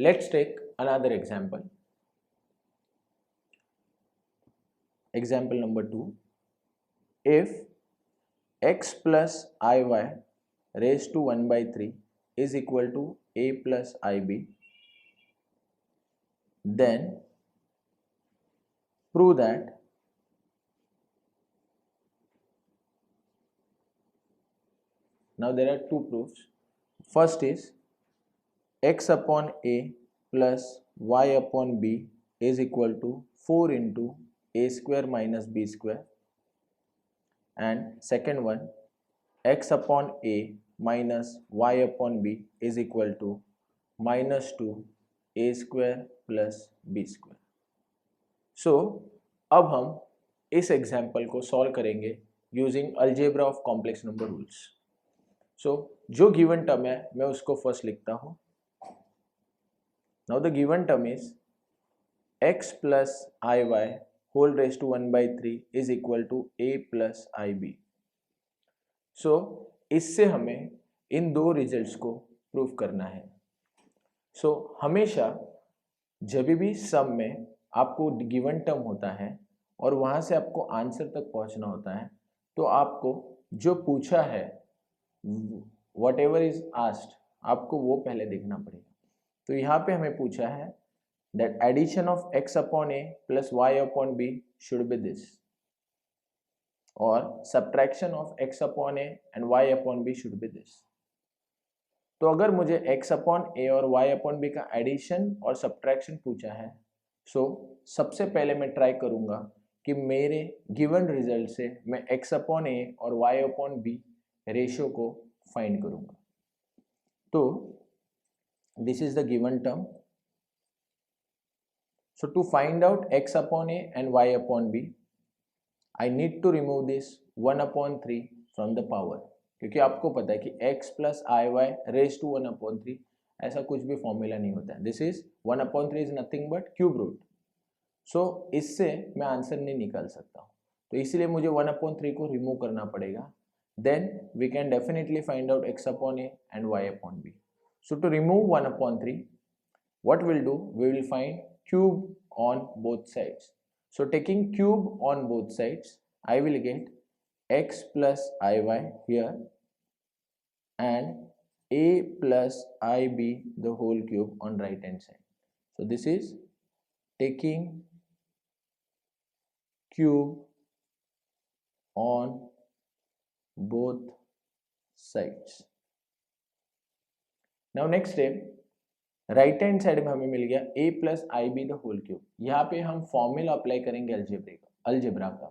Let's take another example. Example number 2. If x plus iy raised to 1 by 3 is equal to a plus ib, then prove that now there are two proofs. First is x upon a plus y upon b is equal to 4 into a square minus b square, and second one, x upon a minus y upon b is equal to minus 2 a square plus b square. सो अब हम इस example को solve करेंगे using algebra of complex number rules. So जो given term है मैं उसको first लिखता हूँ. Now the given term is x plus i y whole raise to 1 by 3 is equal to a plus i b. So इससे हमें इन दो results को प्रूव करना है. सो हमेशा जब भी सम में आपको गिवन टर्म होता है और वहाँ से आपको आंसर तक पहुँचना होता है, तो आपको जो पूछा है वट एवर इज आस्क्ड आपको वो पहले देखना पड़ेगा. तो यहाँ पे हमें पूछा है that addition of x upon a plus y upon b should be this, और subtraction of x upon a and y upon b should be this. तो अगर मुझे x अपॉन a और y अपॉन b का addition और subtraction पूछा है, सो सबसे पहले मैं ट्राई करूंगा कि मेरे गिवन रिजल्ट से मैं x अपॉन a और y अपॉन b रेशियो को फाइंड करूंगा. तो this is the given term. So to find out x upon a and y upon b I need to remove this 1 upon 3 from the power, क्योंकि आपको पता है कि x plus i y raise to 1 upon 3 ऐसा कुछ भी formula नहीं होता है. This is 1 upon 3 is nothing but cube root. So इससे मैं आंसर नहीं निकाल सकता हूँ, तो इसलिए मुझे 1 अपॉन 3 को रिमूव करना पड़ेगा. Then we can definitely find out x upon a and y upon b. So to remove 1 upon 3 what we'll do, we will find cube on both sides. So taking cube on both sides, I will get x plus iy here and a plus ib the whole cube on right hand side. So this is taking cube on both sides. Now next step, right hand side में हमें मिल गया a plus i b the whole cube. यहाँ पे हम formula apply करेंगे algebra का,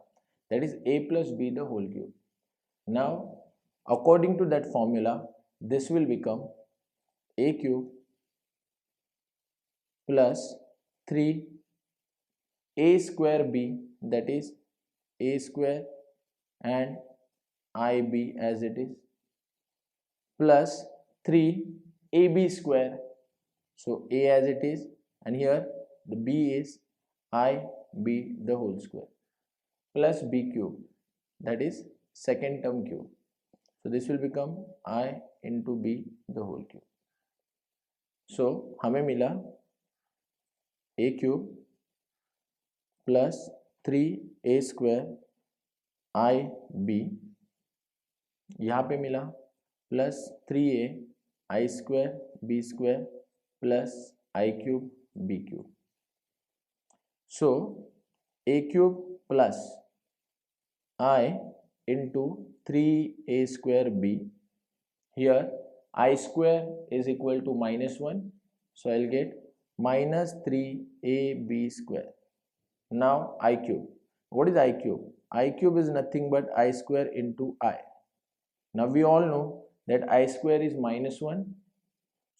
that is a plus b the whole cube. Now according to that formula this will become a cube plus 3 a square b that is a square and i b as it is plus 3 ab square. So a as it is, and here the b is ib the whole square plus b cube, that is second term cube. So this will become I into b the whole cube. So हमें मिला a cube plus 3a square ib, यहाँ पे मिला plus 3a I square b square plus I cube b cube. So a cube plus I into 3a square b. Here I square is equal to minus 1, so I'll get minus 3ab square. Now I cube. What is I cube? I cube is nothing but I square into I. Now we all know that I square is minus 1.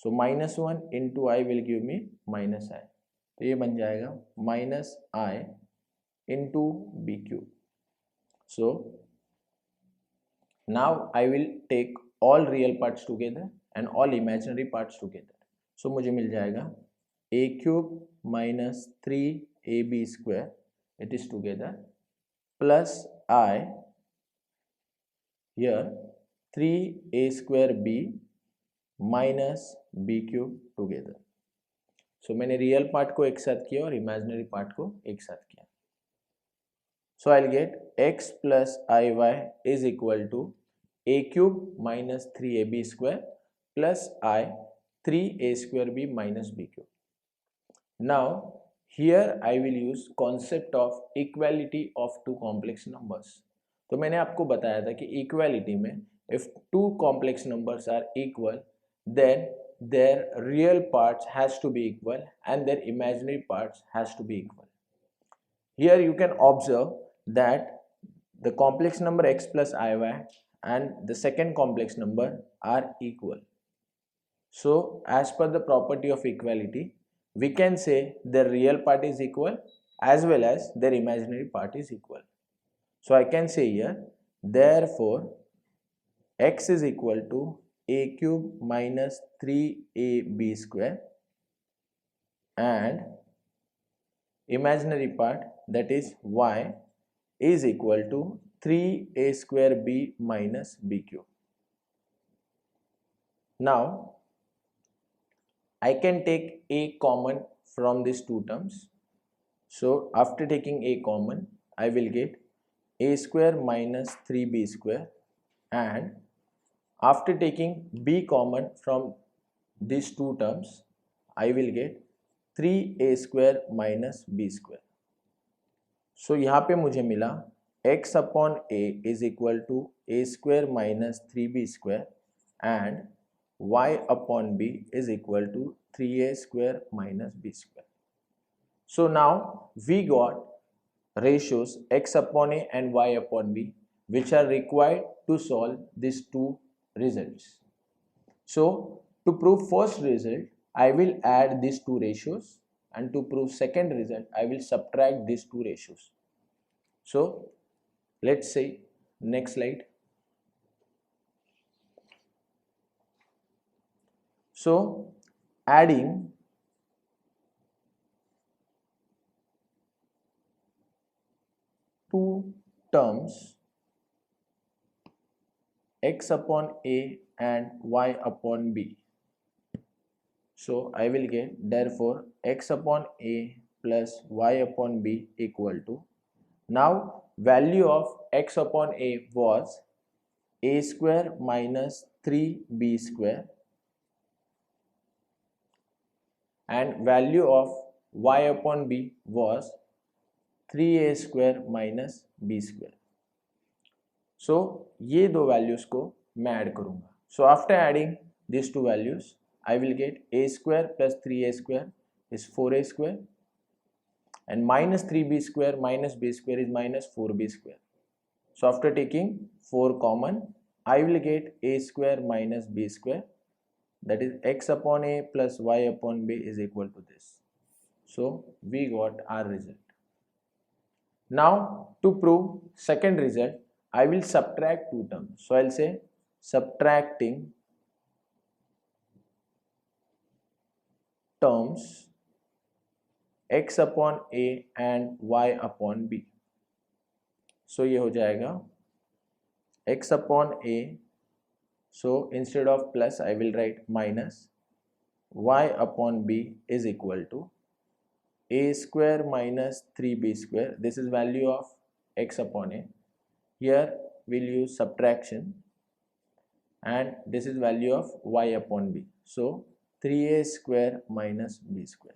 So minus 1 into I will give me minus I. तो ये बन जाएगा minus I into b cube. So now I will take all real parts together and all imaginary parts together. So मुझे मिल जाएगा a cube minus 3ab square, it is together, plus I here 3a square b minus b cube together. सो मैंने real part को एक साथ किया और imaginary part को एक साथ किया. So I will get x plus i y is equal to a cube minus 3ab square plus I 3a square b minus b cube. Now here I will use concept of equality of two complex numbers. तो मैंने आपको बताया था कि equality में if two complex numbers are equal then their real parts has to be equal and their imaginary parts has to be equal. Here you can observe that the complex number x plus iy and the second complex number are equal. So as per the property of equality, we can say their real part is equal as well as their imaginary part is equal. So I can say here, therefore x is equal to a cube minus 3ab square and imaginary part, that is y, is equal to 3a square b minus b cube. Now I can take a common from these two terms. So after taking a common, I will get a square minus 3b square, and after taking b common from these two terms, I will get 3a square minus b square. So यहाँ पे मुझे मिला x upon a is equal to a square minus 3b square and y upon b is equal to 3a square minus b square. So now we got ratios x upon a and y upon b which are required to solve these two results. So to prove first result, I will add these two ratios, and to prove second result, I will subtract these two ratios. So let's say next slide. So adding two terms x upon a and y upon b. So I will get, therefore x upon a plus y upon b equal to, now value of x upon a was a square minus 3b square and value of y upon b was 3a square minus b square. So ये दो values को मैं add करूँगा. So after adding these two values, I will get a square plus 3a square is 4a square and minus 3b square minus b square is minus 4b square. So after taking 4 common, I will get a square minus b square, that is x upon a plus y upon b is equal to this. So we got our result. Now to prove second result, I will subtract two terms. So I'll say subtracting terms x upon a and y upon b. So ये हो जाएगा x upon a, so instead of plus I will write minus y upon b is equal to a square minus 3b square. This is value of x upon a. Here we'll use subtraction and this is value of y upon b. So 3a square minus b square.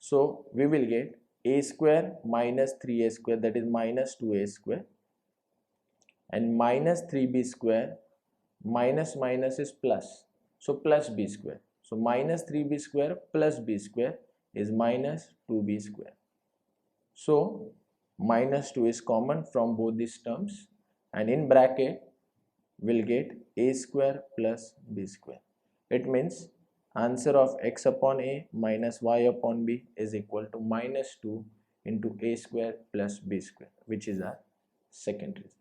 So we will get a square minus 3a square, that is minus 2a square, and minus 3b square, minus minus is plus, so plus b square. So minus 3b square plus b square is minus 2b square. So minus 2 is common from both these terms, and in bracket we'll get a square plus b square. It means answer of x upon a minus y upon b is equal to minus 2 into a square plus b square, which is our second result.